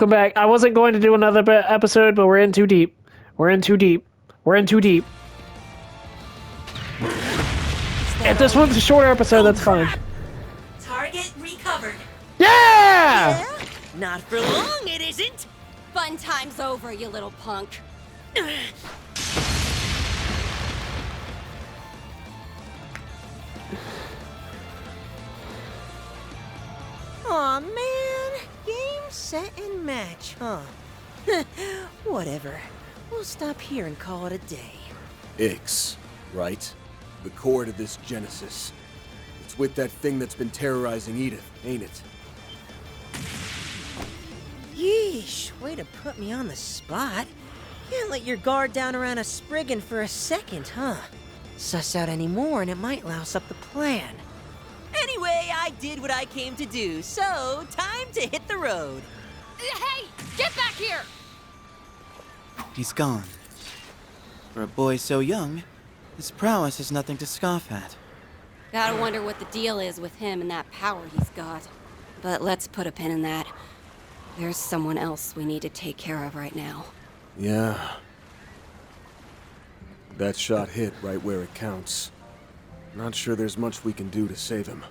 Come back. I wasn't going to do another episode, but we're in too deep. We're in too deep. We're in too deep. If this one's a shorter episode, that's fine. Target recovered. Yeah! Not for long, it isn't. Fun time's over, you little punk. Aw, man. Game, set, and match, huh? Whatever. We'll stop here and call it a day. Ix, right? The core to this Genesis. It's with that thing that's been terrorizing Edith, ain't it? Yeesh, way to put me on the spot. Can't let your guard down around a Spriggan for a second, huh? Suss out any more and it might louse up the plan. Anyway, I did what I came to do, so time to hit the road. Hey, get back here! He's gone. For a boy so young, his prowess is nothing to scoff at. Gotta wonder what the deal is with him and that power he's got. But let's put a pin in that. There's someone else we need to take care of right now. Yeah. That shot hit right where it counts. Not sure there's much we can do to save him.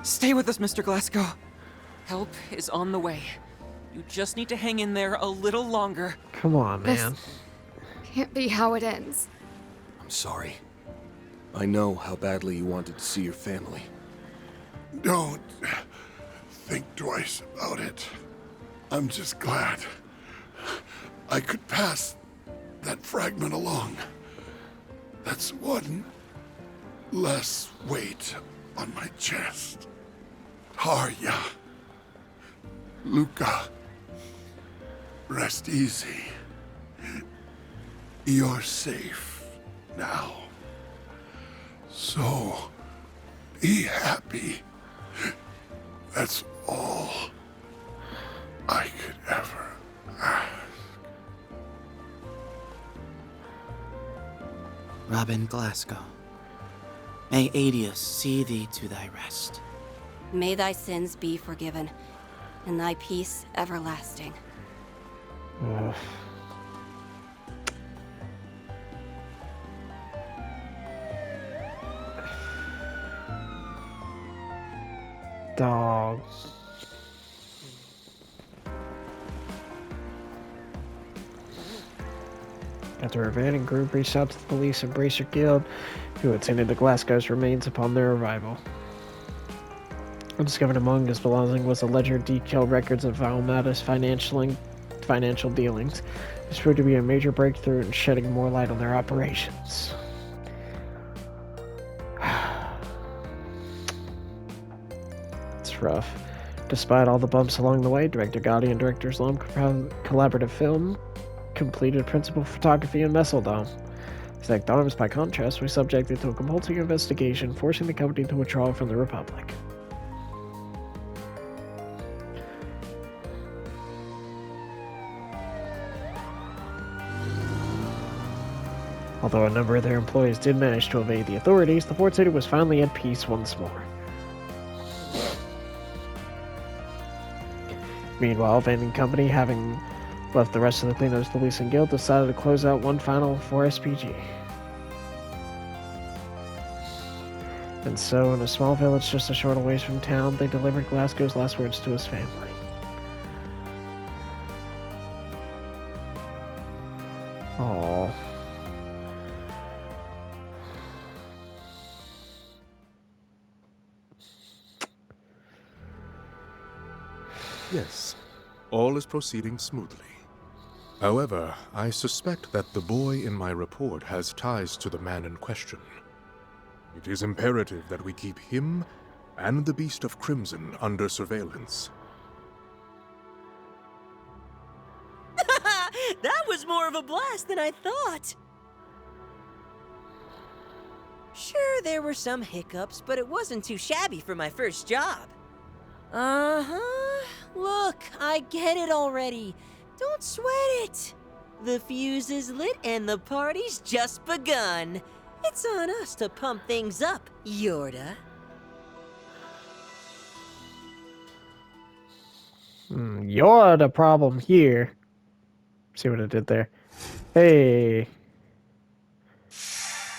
Stay with us, Mr. Glasgow. Help is on the way. You just need to hang in there a little longer. Come on, man. Can't be how it ends. I'm sorry. I know how badly you wanted to see your family. Don't think twice about it. I'm just glad I could pass that fragment along. That's one less weight on my chest. Tarja, Luca, rest easy. You're safe now. So, be happy. That's all I could ever ask. Robin Glasgow, may Adius see thee to thy rest. May thy sins be forgiven, and thy peace everlasting. Ugh. Dog. After a abandoned group reached out to the police and Bracer Guild, who had seen the Glasgow's remains upon their arrival. Discovered among his belongings was a ledger of detailed records of Valmata's financial dealings. This proved to be a major breakthrough in shedding more light on their operations. It's rough. Despite all the bumps along the way, Director Gotti and Director Slum collaborative film completed principal photography in Messledam. Sect Arms, by contrast, was subjected to a compulsory investigation, forcing the company to withdraw from the Republic. Although a number of their employees did manage to evade the authorities, the Port City was finally at peace once more. Meanwhile, Vending Company, having left the rest of the cleanups police and guild, decided to close out one final for SPG. And so, in a small village just a short ways from town, they delivered Glasgow's last words to his family. Aww. Yes, all is proceeding smoothly. However, I suspect that the boy in my report has ties to the man in question. It is imperative that we keep him and the Beast of Crimson under surveillance. That was more of a blast than I thought. Sure, there were some hiccups, but it wasn't too shabby for my first job. Uh-huh. Look, I get it already. Don't sweat it. The fuse is lit and the party's just begun. It's on us to pump things up, Yorda. You're the problem here. See what I did there? Hey.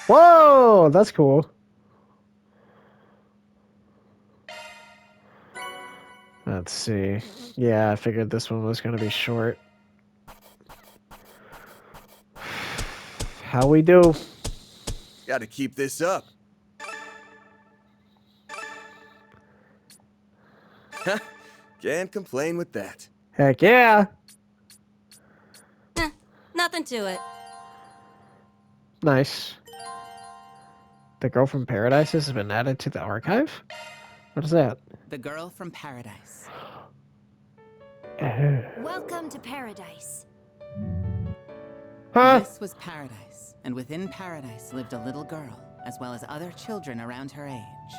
Whoa, that's cool. Let's see. Yeah, I figured this one was going to be short. How we do? Gotta keep this up. Can't complain with that. Heck yeah. Nothing to it. Nice. The Girl from Paradise has been added to the archive? What is that? The Girl from Paradise. Welcome to paradise. Huh? This was paradise, and within paradise lived a little girl, as well as other children around her age.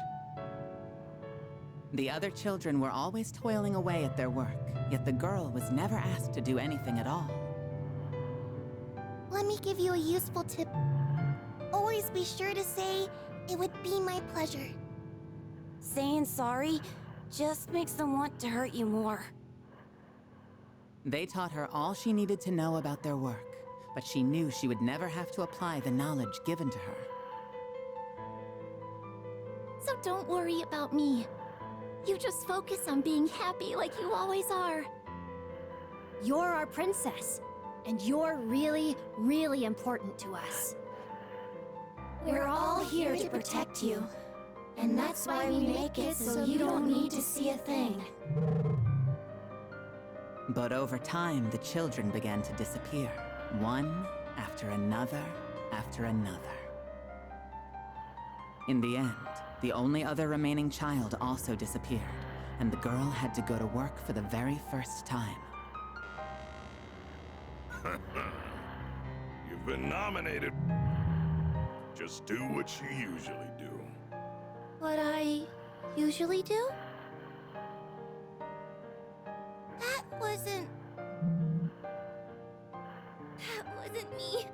The other children were always toiling away at their work, yet the girl was never asked to do anything at all. Let me give you a useful tip. Always be sure to say, "It would be my pleasure." Saying sorry just makes them want to hurt you more. They taught her all she needed to know about their work, but she knew she would never have to apply the knowledge given to her. So don't worry about me. You just focus on being happy like you always are. You're our princess, and you're really, really important to us. We're all here to protect you, and that's why we make it so you don't need to see a thing. But over time, the children began to disappear, one after another after another. In the end, the only other remaining child also disappeared, and the girl had to go to work for the very first time. You've been nominated. Just do what you usually do. What I usually do? That wasn't me.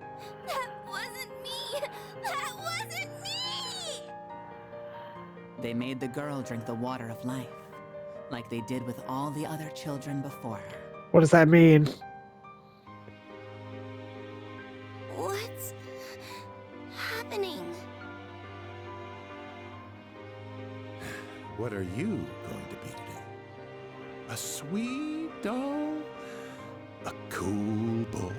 That wasn't me. That wasn't me! They made the girl drink the water of life, like they did with all the other children before her. What does that mean? What's happening? What are you going to be today? A sweet doll? A cool boy?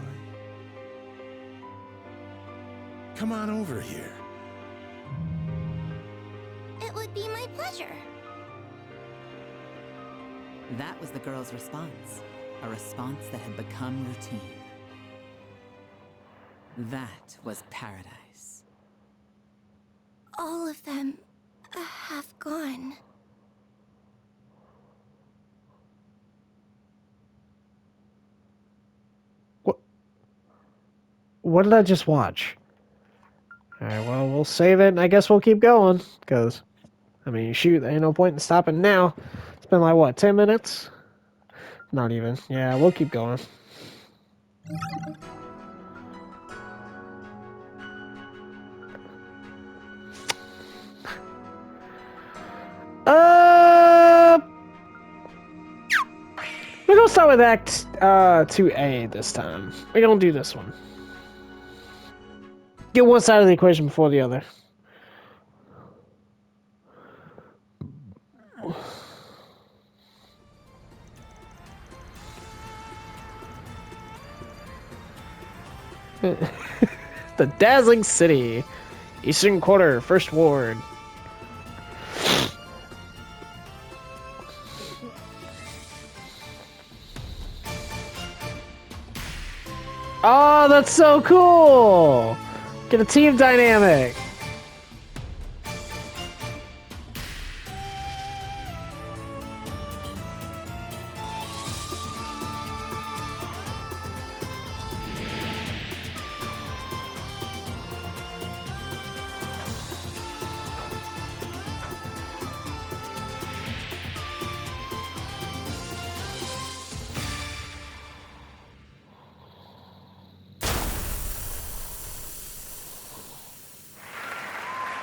Come on over here. It would be my pleasure. That was the girl's response, a response that had become routine. That was paradise. All of them have gone. What did I just watch? Alright, well, we'll save it, and I guess we'll keep going. Because, I mean, shoot, there ain't no point in stopping now. It's been like, what, 10 minutes? Not even. Yeah, we'll keep going. We're gonna start with Act 2A this time. We're gonna do this one. Get one side of the equation before the other. The Dazzling City. Eastern Quarter, First Ward. Oh, that's so cool! Get a team dynamic!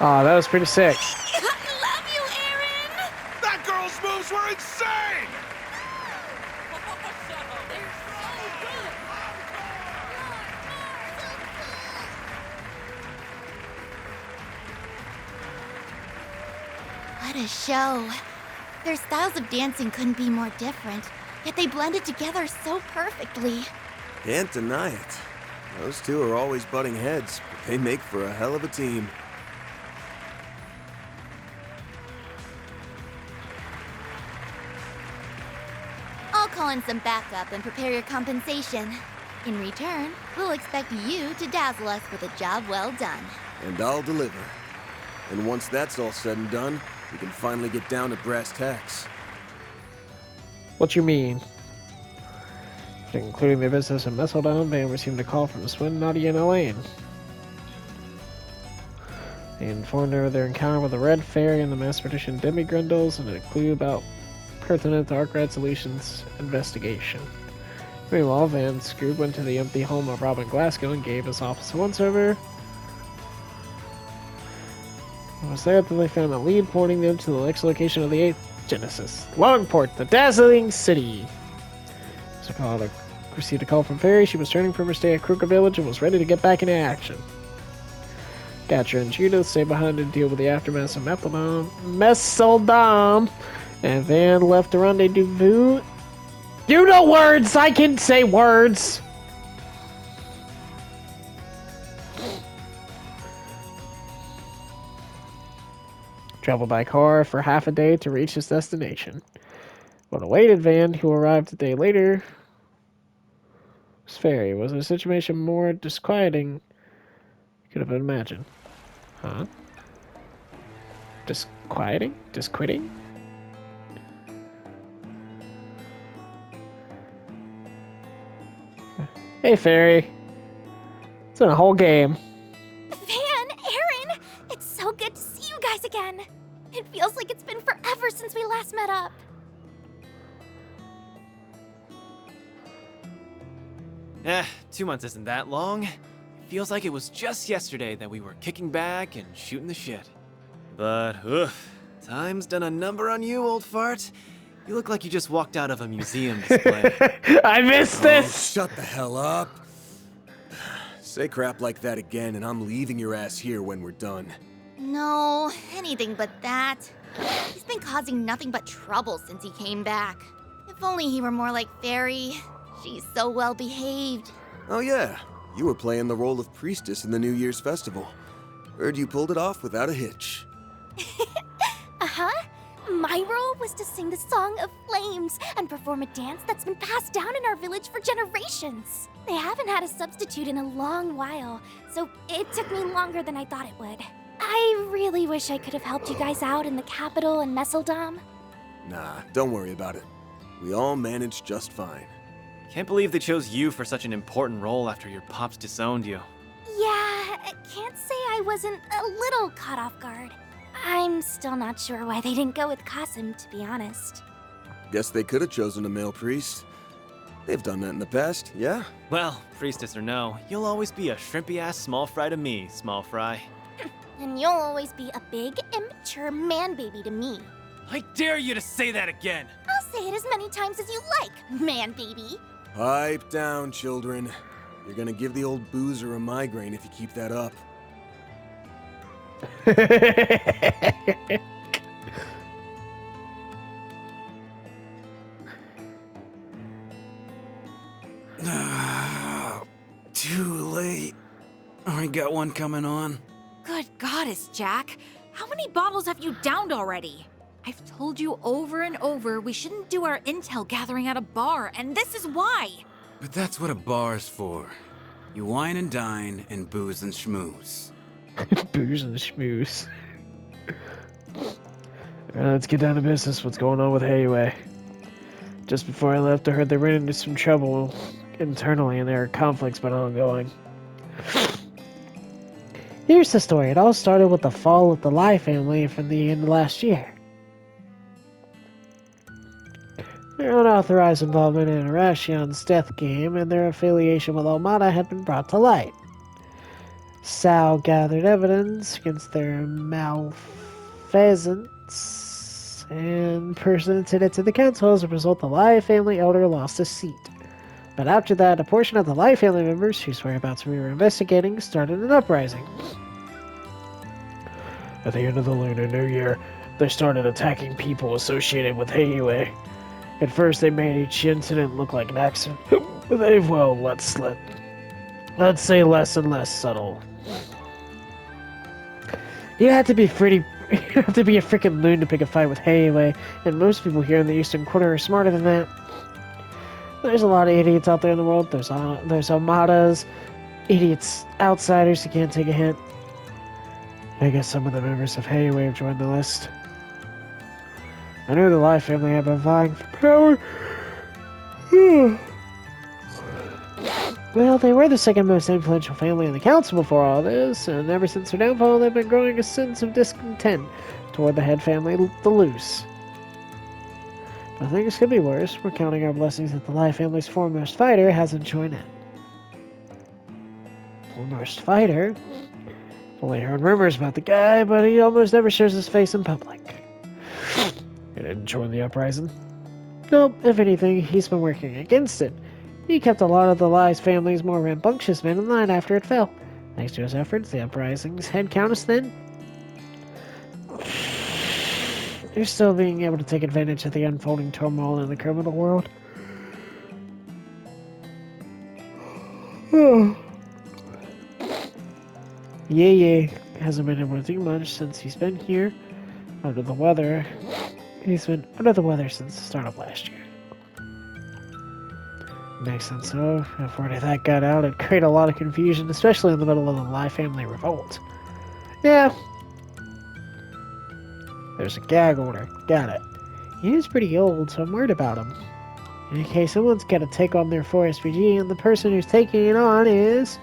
Oh, that was pretty sick. Love you, Aaron! That girl's moves were insane! What a show. Their styles of dancing couldn't be more different, yet they blended together so perfectly. Can't deny it. Those two are always butting heads, but they make for a hell of a team. I'll call in some backup and prepare your compensation. In return, we'll expect you to dazzle us with a job well done. And I'll deliver. And once that's all said and done, we can finally get down to brass tacks. What you mean? Including the business in Messledam, they received a call from Swin, Naughty, and Elaine. They informed her of their encounter with the Red Fairy and the Mathematician Demi-Grindles, and a clue about pertinent to Arkwright Solutions' investigation. Meanwhile, Van Scroob went to the empty home of Robin Glasgow and gave his office a once-over. It was there that they found a lead pointing them to the next location of the 8th Genesis. Longport, the dazzling city. So received a call from Fairy. She was returning from her stay at Kruger Village and was ready to get back into action. Gatcher and Judith stayed behind to deal with the aftermath of Messledam, and Van left the rendezvous. You know words! I can say words! Traveled by car for half a day to reach his destination. But awaited Van, who arrived a day later, was Fairy. Was the situation more disquieting could have imagined? Huh? Disquieting? Disquitting? Hey, Fairy. It's been a whole game. Van, Aaron! It's so good to see you guys again! It feels like it's been forever since we last met up. Eh, 2 months isn't that long. It feels like it was just yesterday that we were kicking back and shooting the shit. But, time's done a number on you, old fart. You look like you just walked out of a museum display. I missed this! Shut the hell up. Say crap like that again, and I'm leaving your ass here when we're done. No, anything but that. He's been causing nothing but trouble since he came back. If only he were more like Fairy. She's so well behaved. Oh yeah, you were playing the role of priestess in the New Year's festival. Heard you pulled it off without a hitch. Uh-huh. My role was to sing the Song of Flames and perform a dance that's been passed down in our village for generations. They haven't had a substitute in a long while, so it took me longer than I thought it would. I really wish I could have helped you guys out in the capital and Messledam. Nah, don't worry about it. We all managed just fine. Can't believe they chose you for such an important role after your pops disowned you. Yeah, I can't say I wasn't a little caught off guard. I'm still not sure why they didn't go with Qasim, to be honest. Guess they could have chosen a male priest. They've done that in the past, yeah? Well, priestess or no, you'll always be a shrimpy-ass small fry to me, small fry. And you'll always be a big, immature man-baby to me. I dare you to say that again! I'll say it as many times as you like, man-baby. Pipe down, children. You're gonna give the old boozer a migraine if you keep that up. Too late. I got one coming on. Good goddess, Jack. How many bottles have you downed already? I've told you over and over we shouldn't do our intel gathering at a bar, and this is why. But that's what a bar's for. You wine and dine and booze and schmooze. Booze and schmooze. Alright, let's get down to business. What's going on with Hayway? Just before I left, I heard they ran into some trouble internally, and their conflict's been ongoing. Here's the story. It all started with the fall of the Lai family from the end of last year. Their unauthorized involvement in Rashian's death game and their affiliation with Almada had been brought to light. Sal gathered evidence against their malfeasance and presented it to the council. As a result, the Lai family elder lost his seat. But after that, a portion of the Lai family members, whose whereabouts we were investigating, started an uprising. At the end of the Lunar New Year, they started attacking people associated with Heiue. At first, they made each incident look like an accident, but they've, well, let's say less and less subtle. You have to be a freaking loon to pick a fight with Heiue, and most people here in the Eastern Quarter are smarter than that. There's a lot of idiots out there in the world. There's Armadas, idiots, outsiders who can't take a hint. I guess some of the members of Heiue have joined the list. I knew the Lai family had been vying for power. Well, they were the second most influential family in the council before all this, and ever since their downfall, they've been growing a sense of discontent toward the head family, the Loose. But things could be worse. We're counting our blessings that the Lai family's foremost fighter hasn't joined in. Foremost fighter? I've only heard rumors about the guy, but he almost never shows his face in public. He didn't join the uprising. Nope, if anything, he's been working against it. He kept a lot of the Lai's family's more rambunctious men in line after it fell. Thanks to his efforts, the uprising's head count is thin. You're still being able to take advantage of the unfolding turmoil in the criminal world. Yeah. Hasn't been able to do much since he's been here. Under the weather. He's been under the weather since the start of last year. Makes sense, though. If word of that got out, it'd create a lot of confusion, especially in the middle of the Lai family revolt. Yeah. There's a gag order. Got it. He is pretty old, so I'm worried about him. In case someone's got to take on their 4SPG, and the person who's taking it on is...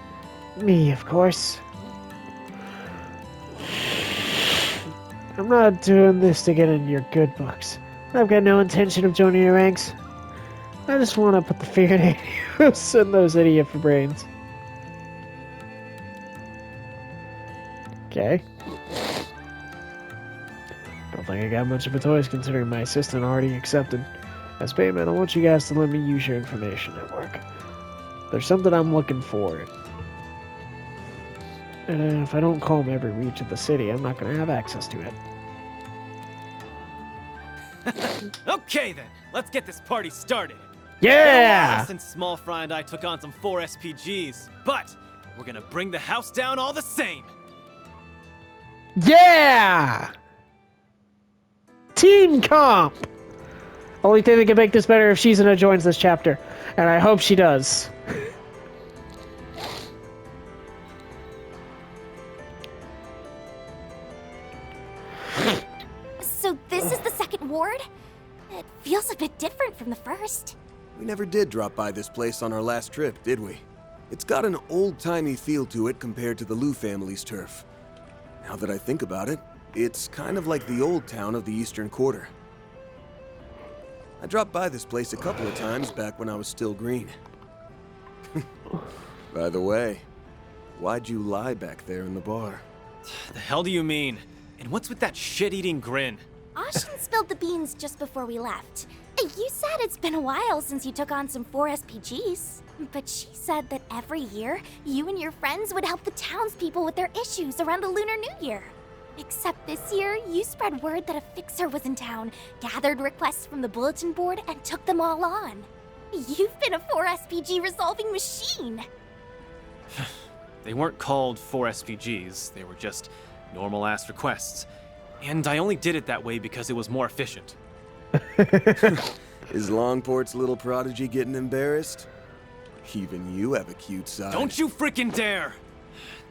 me, of course. I'm not doing this to get in your good books. I've got no intention of joining your ranks. I just want to put the fear in idiots and those idiot for brains. Okay. Don't think I got much of a choice considering my assistant already accepted. As payment, I want you guys to let me use your information at work. There's something I'm looking for. And if I don't comb every reach of the city, I'm not going to have access to it. Okay then, let's get this party started. Yeah! Since Small Fry and I took on some 4 SPGs, but we're gonna bring the house down all the same. Yeah! Team comp! Only thing that can make this better if Shizuna joins this chapter. And I hope she does. So this is the second ward? It feels a bit different from the first. We never did drop by this place on our last trip, did we? It's got an old-timey feel to it compared to the Liu family's turf. Now that I think about it, it's kind of like the old town of the Eastern Quarter. I dropped by this place a couple of times back when I was still green. By the way, why'd you lie back there in the bar? The hell do you mean? And what's with that shit-eating grin? Ashin spilled the beans just before we left. You said it's been a while since you took on some 4 SPGs. But she said that every year, you and your friends would help the townspeople with their issues around the Lunar New Year. Except this year, you spread word that a fixer was in town, gathered requests from the bulletin board, and took them all on. You've been a 4 SPG resolving machine. They weren't called 4 SPGs, they were just normal-ass requests. And I only did it that way because it was more efficient. Is Longport's little prodigy getting embarrassed? Even you have a cute side. Don't you freaking dare!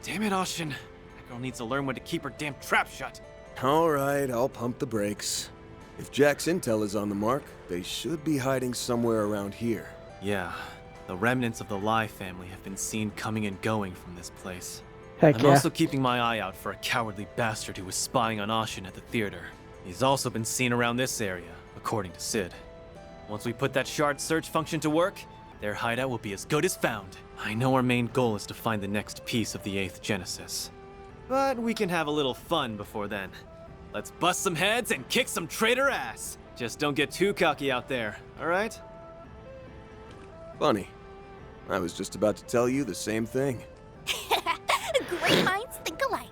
Damn it, Ashin. That girl needs to learn when to keep her damn trap shut. Alright, I'll pump the brakes. If Jack's intel is on the mark, they should be hiding somewhere around here. Yeah, the remnants of the Lai family have been seen coming and going from this place. Heck I'm yeah. also keeping my eye out for a cowardly bastard who was spying on Ashin at the theater. He's also been seen around this area, according to Sid. Once we put that shard search function to work, their hideout will be as good as found. I know our main goal is to find the next piece of the 8th Genesis. But we can have a little fun before then. Let's bust some heads and kick some traitor ass. Just don't get too cocky out there, alright? Funny. I was just about to tell you the same thing. Great minds think alike.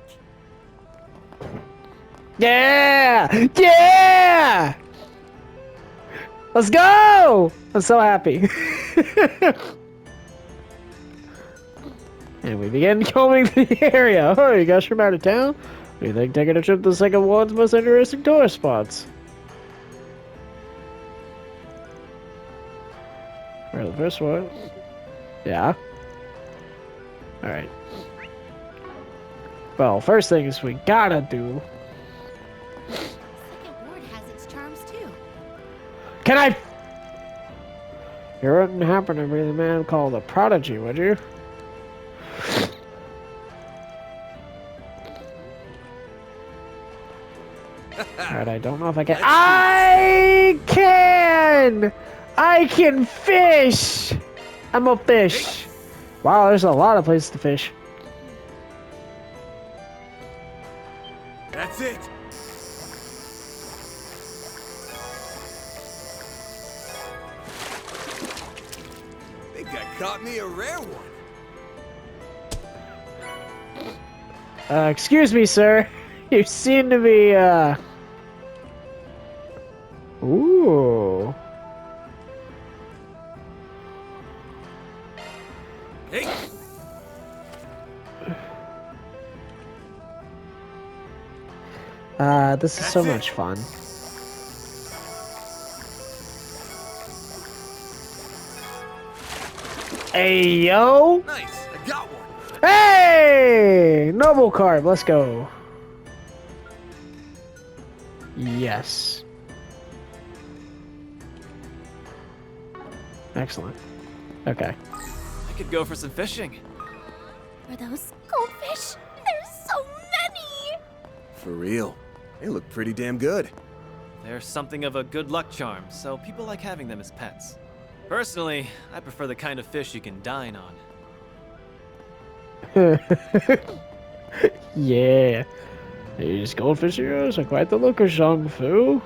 Yeah! Yeah! Let's go! I'm so happy. And we begin combing the area. Oh, you guys from out of town? What do you think taking a trip to the second world's most interesting tourist spots? Where the first one? Yeah. Alright. Well, first things we gotta do. Second ward has its charms too. Can I? You wouldn't happen to be the man called a prodigy, would you? Alright, I don't know if I can. I can! I can fish! I'm a fish. Wow, there's a lot of places to fish. That's it! Think I caught me a rare one. Excuse me, sir. You seem to be, Ooh. Hey! This is so much fun. Hey, yo! Nice, I got one. Hey! Noble carb, let's go. Yes. Excellent. Okay. I could go for some fishing. Are those goldfish? There's so many! For real. They look pretty damn good. They're something of a good luck charm, so people like having them as pets. Personally, I prefer the kind of fish you can dine on. Yeah. These goldfish heroes are quite the looker, Zhang Fu.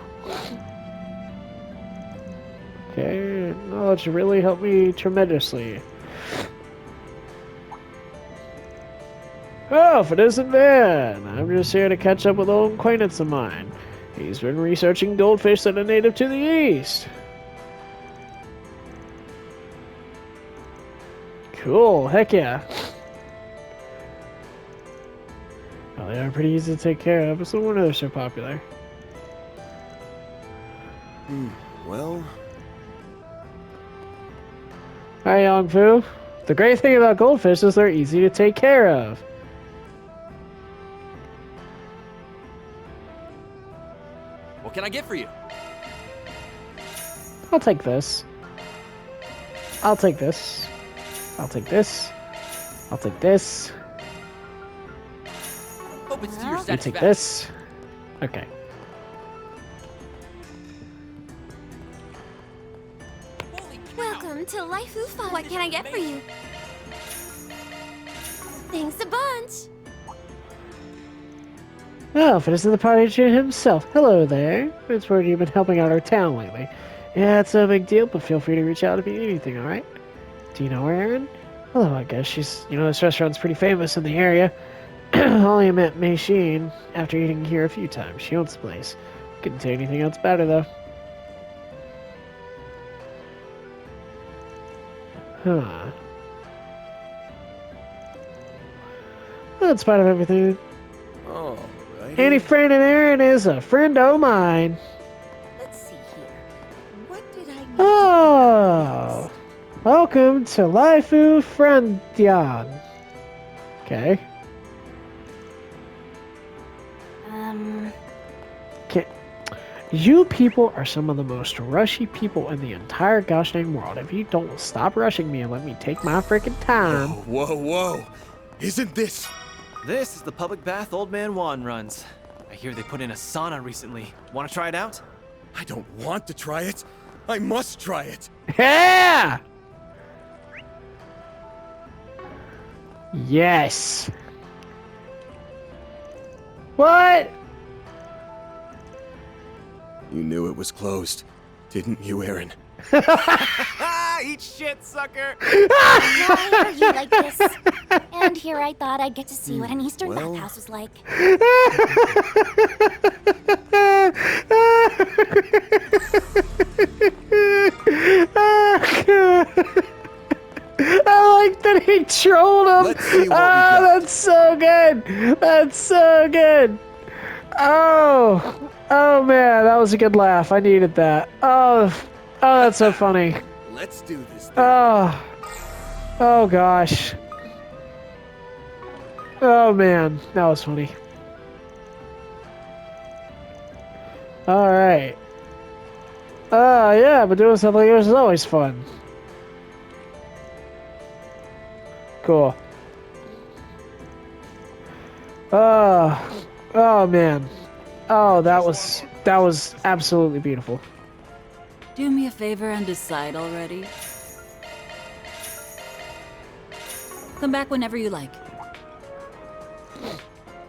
Okay, knowledge really helped me tremendously. Oh, if it isn't Van! I'm just here to catch up with an old acquaintance of mine. He's been researching goldfish that are native to the east. Cool, heck yeah. Well, they are pretty easy to take care of, but no wonder they're so popular. Well... Hi, Yang Fu. The great thing about goldfish is they're easy to take care of. What can I get for you? I'll take this. I'll take this. I'll take this. I'll take this. Hope it's to your You satisfaction. take this. Okay. Welcome to Laifu Fun. What can I get for you? Thanks a bunch. Oh, if it isn't the prodigy himself. Hello there. It's word you've been helping out our town lately. Yeah, it's no big deal, but feel free to reach out if you need anything, alright? Do you know Erin? Well, I guess she's, this restaurant's pretty famous in the area. Only met Mei Sheen after eating here a few times. She owns the place. Couldn't say anything else about her, though. Huh. Well, in spite of everything, Alrighty. Annie, Fran, and Erin is a friend o' mine. Let's see here. What did I need Oh! Welcome to Laifu Friendyan. Okay. You people are some of the most rushy people in the entire gosh dang world. If you don't stop rushing me and let me take my freaking time. Whoa, whoa! Isn't this... This is the public bath Old Man Juan runs. I hear they put in a sauna recently. Want to try it out? I don't want to try it. I must try it. Yeah! Yes. What? You knew it was closed, didn't you, Aaron? Eat shit, sucker! Why are you like this? And here I thought I'd get to see what an Eastern Well- bathhouse was like. I like that he trolled him. Let's see what we Ah, got. that's so good. That's so good. Oh, oh man, that was a good laugh. I needed that. Oh, that's so funny. Let's do this thing. Oh gosh. Oh man, that was funny. All right. Yeah, but doing stuff like this is always fun. Cool. Oh man. Oh, that was absolutely beautiful. Do me a favor and decide already. Come back whenever you like.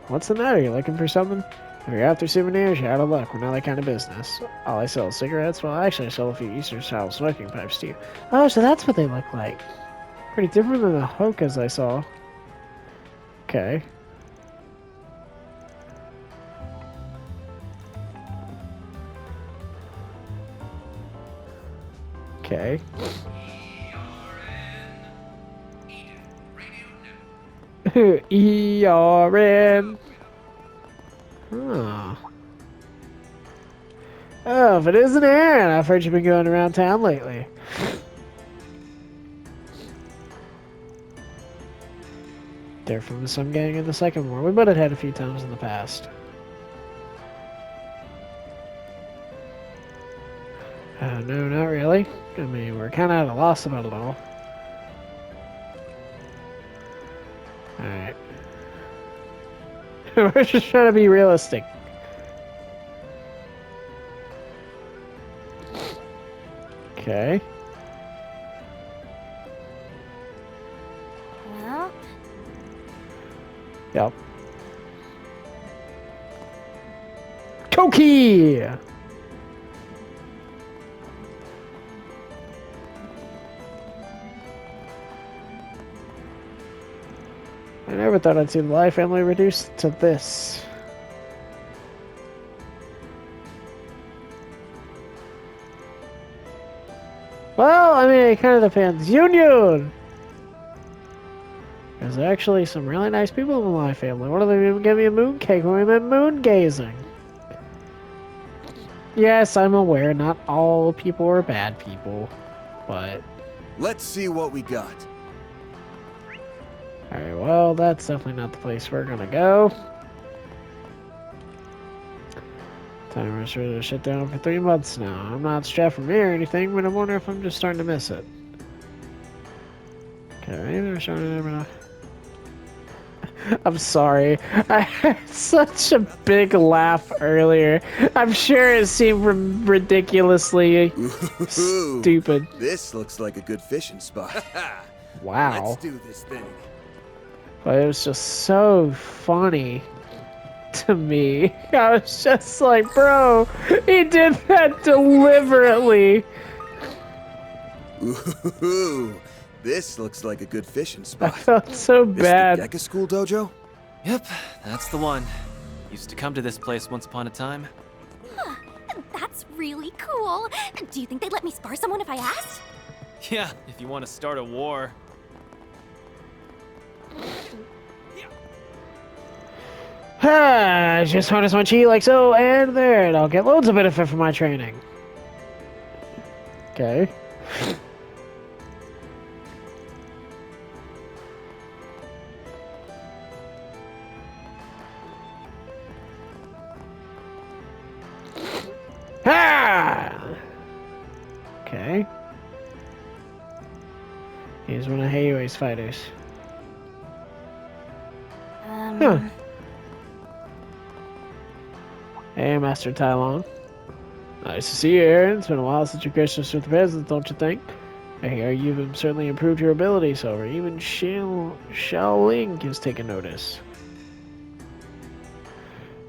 What's the matter? You looking for something? If you're after souvenirs, you're out of luck. We're not that kind of business. All I sell is cigarettes. Well, actually, I sell a few Eastern-style smoking pipes, too. Oh, so that's what they look like. Pretty different than the hookahs I saw. Okay. Okay. ERN. Huh. Oh, if it isn't Aaron, I've heard you've been going around town lately. They're from the Sun Gang in the Second War. We might have had a few times in the past. No, not really. I mean, we're kind of at a loss about it all. Alright. We're just trying to be realistic. Okay. Well, Yep. Koki! I never thought I'd see the Lai family reduced to this. Well, I mean, it kind of depends. Union! There's actually some really nice people in the Lai family. One of them even gave me a moon cake when we went moon gazing. Yes, I'm aware not all people are bad people, but... Let's see what we got. Alright, well, that's definitely not the place we're gonna go. Timer's ready to shut down for 3 months now. I'm not strapped for me or anything, but I wonder if I'm just starting to miss it. Okay, maybe they're starting to... I'm sorry. I had such a big laugh earlier. I'm sure it seemed ridiculously stupid. This looks like a good fishing spot. Wow. Let's do this thing. But it was just so funny to me. I was just like, bro, he did that deliberately. Ooh, this looks like a good fishing I spot. felt so bad. This the Gecko School dojo? Yep, that's the one. Used to come to this place once upon a time. that's really cool. Do you think they'd let me spar someone if I asked? Yeah, if you want to start a war. Just harness my chi like so, and there, and I'll get loads of benefit from my training. Okay. Ha! Okay. He's one of Heiui's fighters. Huh. Hey, Master Tai Long. Nice to see you, Aaron. It's been a while since your Christmas with the presents, don't you think? I hear you've certainly improved your abilities, however. Even Xiao Ling has taken notice.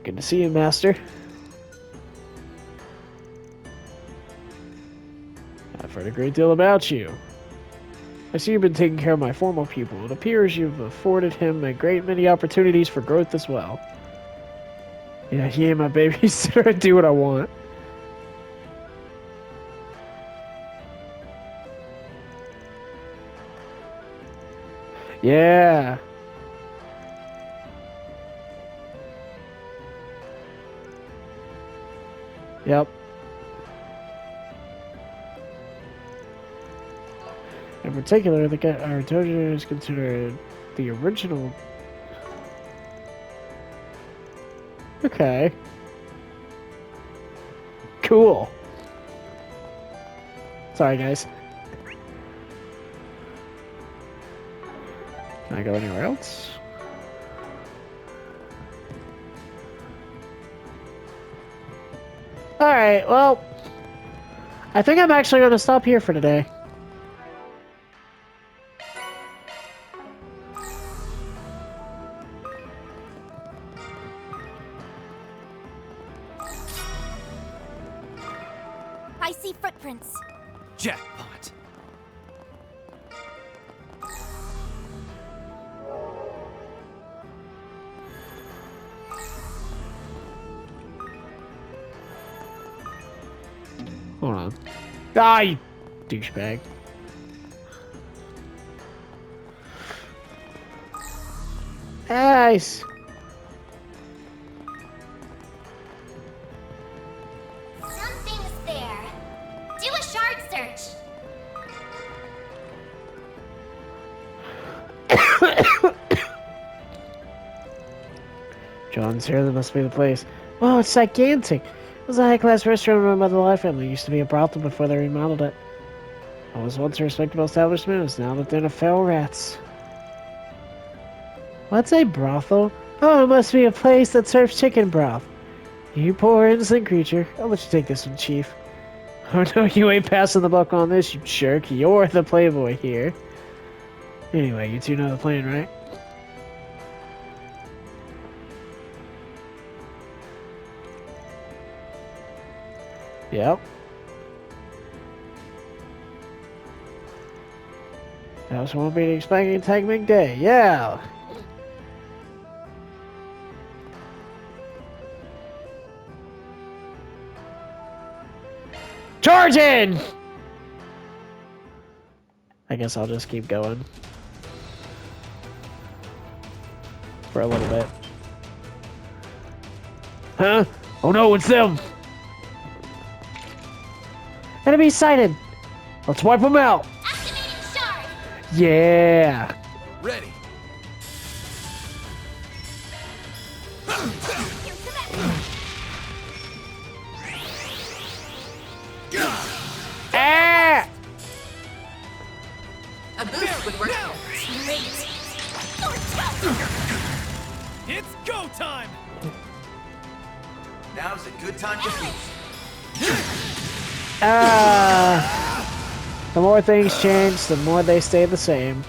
Good to see you, Master. I've heard a great deal about you. I see you've been taking care of my former pupil. It appears you've afforded him a great many opportunities for growth as well. Yeah, he ain't my babysitter. I do what I want. Yeah. Yep. In particular, our dojo is considered the original. Okay. Cool. Sorry, guys. Can I go anywhere else? Alright, well, I think I'm actually going to stop here for today. I see footprints. Jackpot. Hold on. Ah, you douchebag. Nice. Something's there. Do a shard search. John's here. That must be the place. Oh, it's gigantic. It was a high-class restaurant run by the Lai family. It used to be a brothel before they remodeled it. It was once a respectable establishment. It's now that they're in feral rats. What's a brothel? Oh, it must be a place that serves chicken broth. You poor innocent creature. I'll let you take this one, Chief. Oh no, you ain't passing the buck on this, you jerk. You're the playboy here. Anyway, you two know the plan, right? Yep. House won't be expecting Tagming Day. Yeah. Charging! I guess I'll just keep going. For a little bit. Huh? Oh no, it's them! Enemy sighted! Let's wipe them out! Activating shard. Yeah! Ready. Ah! A boost would work. It's go time! Now's a good time to feast. The more things change, the more they stay the same.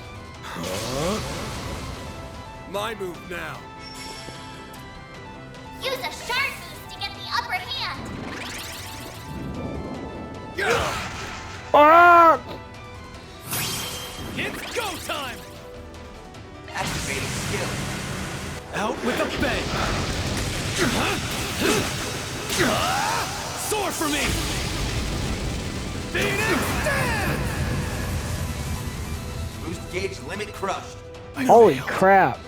My move now. Use a shard boost to get the upper hand. Ah! It's go time! Activating skill. Out with a bang! Soar for me! Phoenix Dance! Boost gauge limit crushed. Holy crap.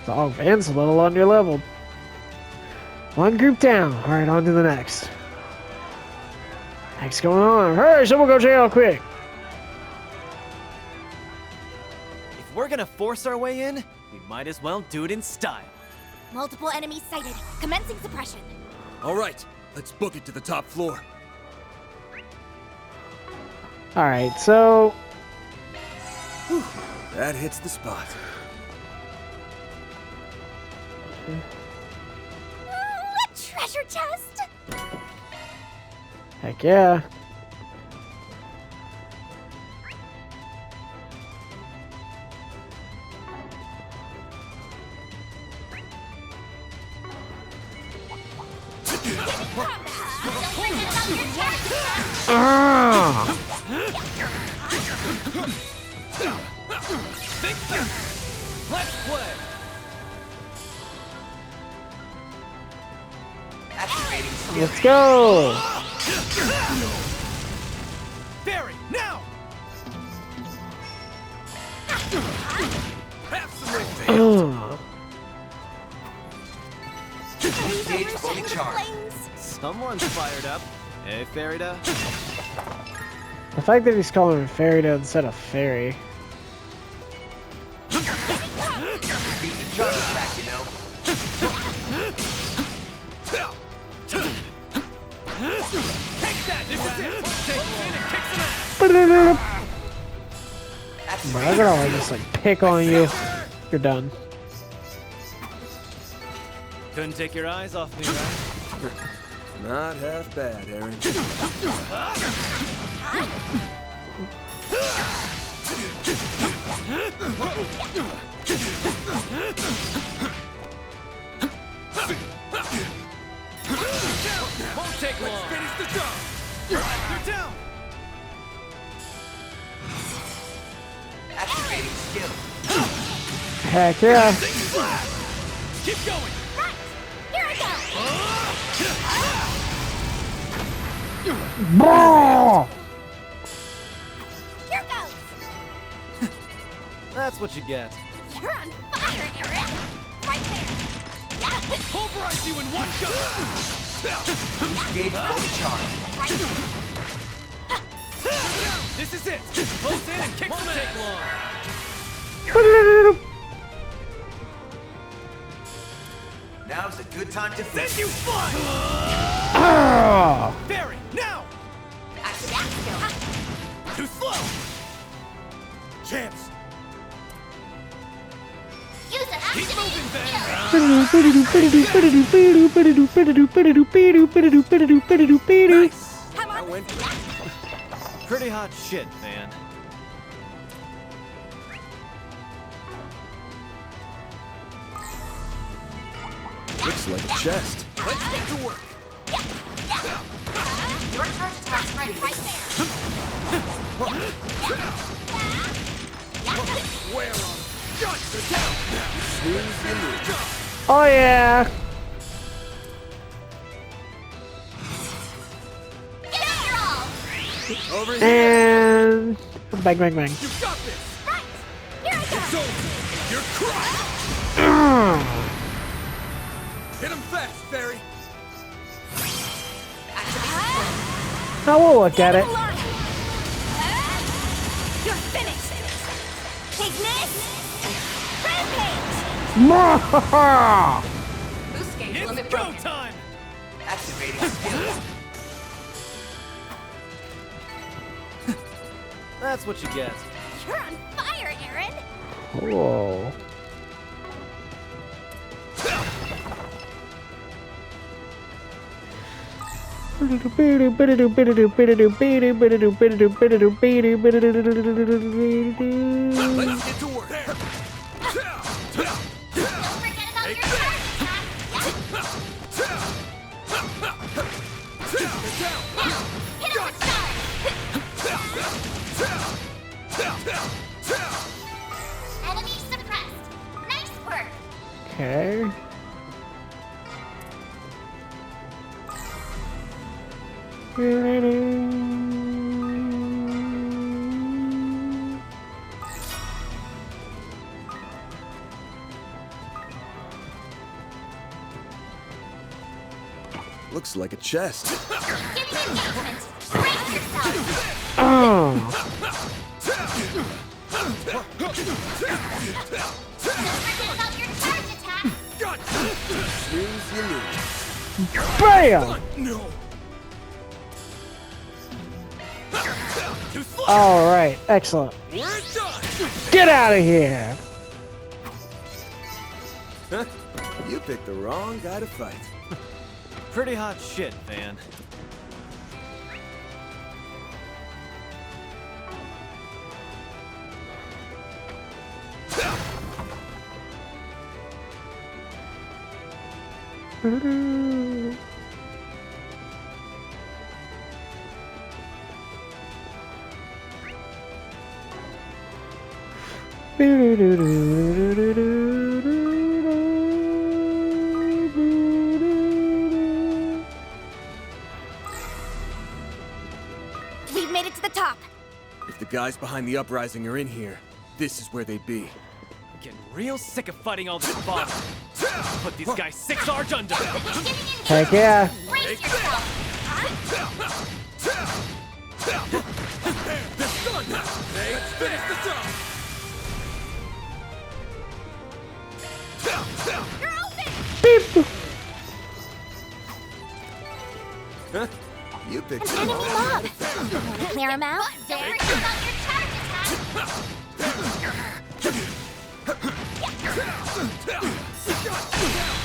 Oh, Van's a little under leveled. One group down. Alright, on to the next. What's going on? Hurry, someone go jail quick! If we're gonna force our way in, we might as well do it in style. Multiple enemies sighted. Commencing suppression. All right, let's book it to the top floor. Alright, so... Whew, that hits the spot. A treasure chest. Heck yeah. Ah! Let's play! Let's go! Barry, now! Have some more. Someone's fired up. Hey, Farida. The fact that he's calling him Farida instead of Fairy. Bro, I'm gonna like, just like pick on you. You're done. Couldn't take your eyes off me, right? Not half bad, Aaron. Won't take long. Let's finish the job. You're down. Activating skill. Heck yeah. Keep going. Right! Here I go! Bro! Here goes! That's what you get. You're on fire, Aaron! Right there! Yeah! Pulverize you in one shot. Engage fully charged. Right. This is it. Close in and kick some ass. Now's a good time to Then finish. you fly. Ah! Barry, now. Too slow. Champs. Use it! Keep moving, Ben. That went Pretty hot shit, man. looks like a chest. Let's get to work. Your charge attack's ready right there! Where on? Guns are down. Oh yeah! Get out your all! Over here. And bang bang bang. You got this. Right! Here I go! It's over. You're crushed. Ah! Hit him fast, Barry. Now we'll look at it. You're finished! Take this! Rampage! Mwah! Boost gauge It's limit go broken. time. Activating skill. That's what you get. You're on fire, Aaron! Whoa. Let's get to work. Don't forget about your charge attack! Hit him with charge! Enemy suppressed! Nice work! Okay. Looks like a chest. Give me engagement! Brace yourself! Oh. Don't forget about your charge attack! Snooze, you lose. Bam! No. Too slow. All right, excellent. We're done. Get out of here. You picked the wrong guy to fight. Pretty hot shit, Van. We've made it to the top. If the guys behind the uprising are in here, this is where they'd be. I'm getting real sick of fighting all this bother. Put these guys 6 arch under. Heck yeah. Brace yourself. Let's finish this up! You're open. Beep. Huh? You picked Enemy them all. mob. Wanna clear him out? Don't forget about your charge attack.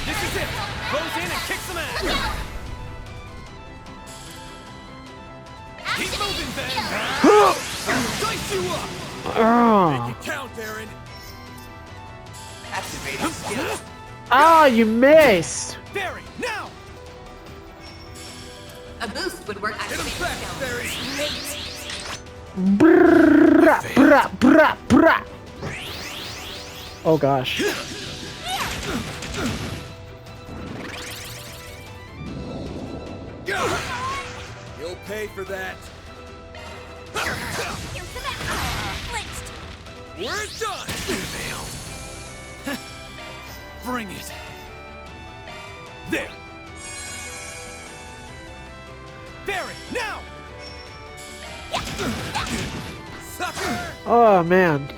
This is it. Close in and kick some ass. Keep moving, Ben. Dice you up! Oh. Make it count, Aaron! Activating skill. Oh, you missed. Barry, now. A boost would work. Hit him fast, Barry! Brrrr, brrrr, brrrr, brrrr. Oh gosh. You'll pay for that. We're done! Bring it. There. Barry, now. Sucker! Oh man.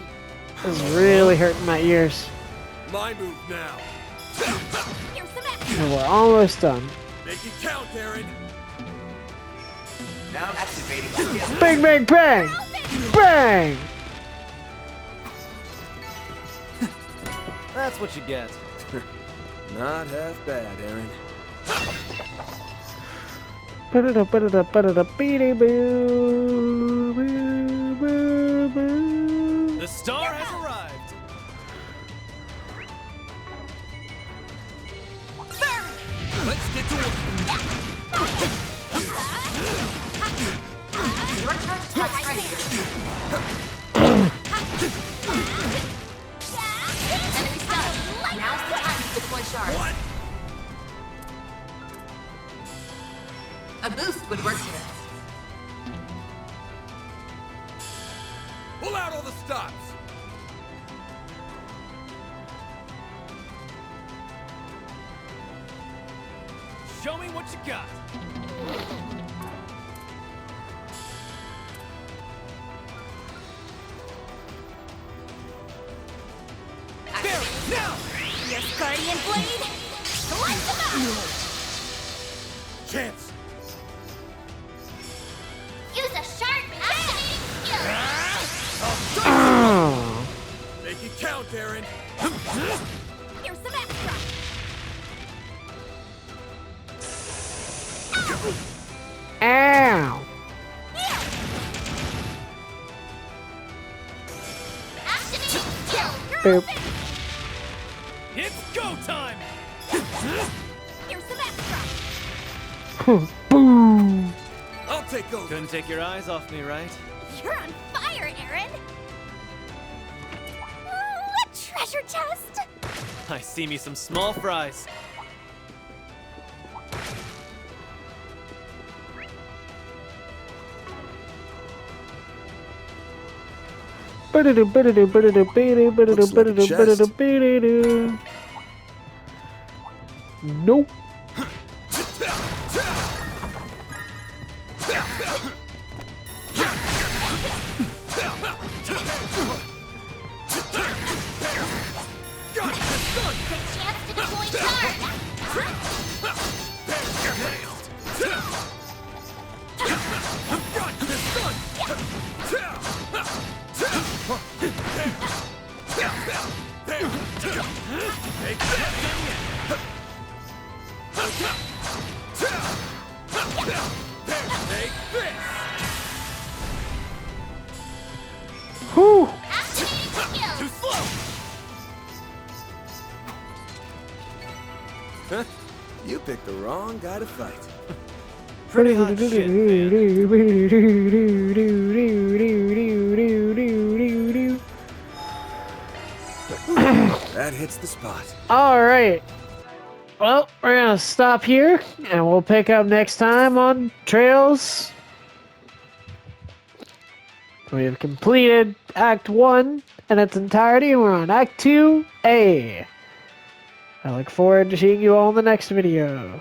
This is really hurting my ears. My move now. And we're almost done. Make it count, Aaron! Now activating skill. Bang, bang, bang! Bang! That's what you get. Not half bad, Aaron. Ba-da-da, ba-da-da, ba-da-da, beady boo, boo, boo, boo. The star has arrived. Let's get to work. Your turn to touch ready. Enemy stunned. Now's the time to deploy shards. What? A boost would work here. Pull out all the stops! Show me what you got. Barry, now. Yes, Guardian Blade. Slice him out. Chance! Use a sharp activating skill. Oh. Make it count, Aaron! Here's some extra. Ow. Activating skill. You're Boop. open. It's go time. Here's some extra. Boom. I'll take over! Couldn't take your eyes off me, right? You're on fire, Aaron. Ooh, a treasure chest. I see me some small fries. Ba-da-do, ba-da-do, ba-da-do, ba-da-do, ba-da-do, Looks like a ba-da-do, chest. ba-da-do, ba-da-do. Nope. Chance to deploy charge. Whew. Activating skill. Huh? You picked the wrong guy to fight. Pretty hot shit, man. That hits the spot. Alright. Well, we're gonna stop here, and we'll pick up next time on Trails. We have completed Act 1 in its entirety, and we're on Act 2A. I look forward to seeing you all in the next video.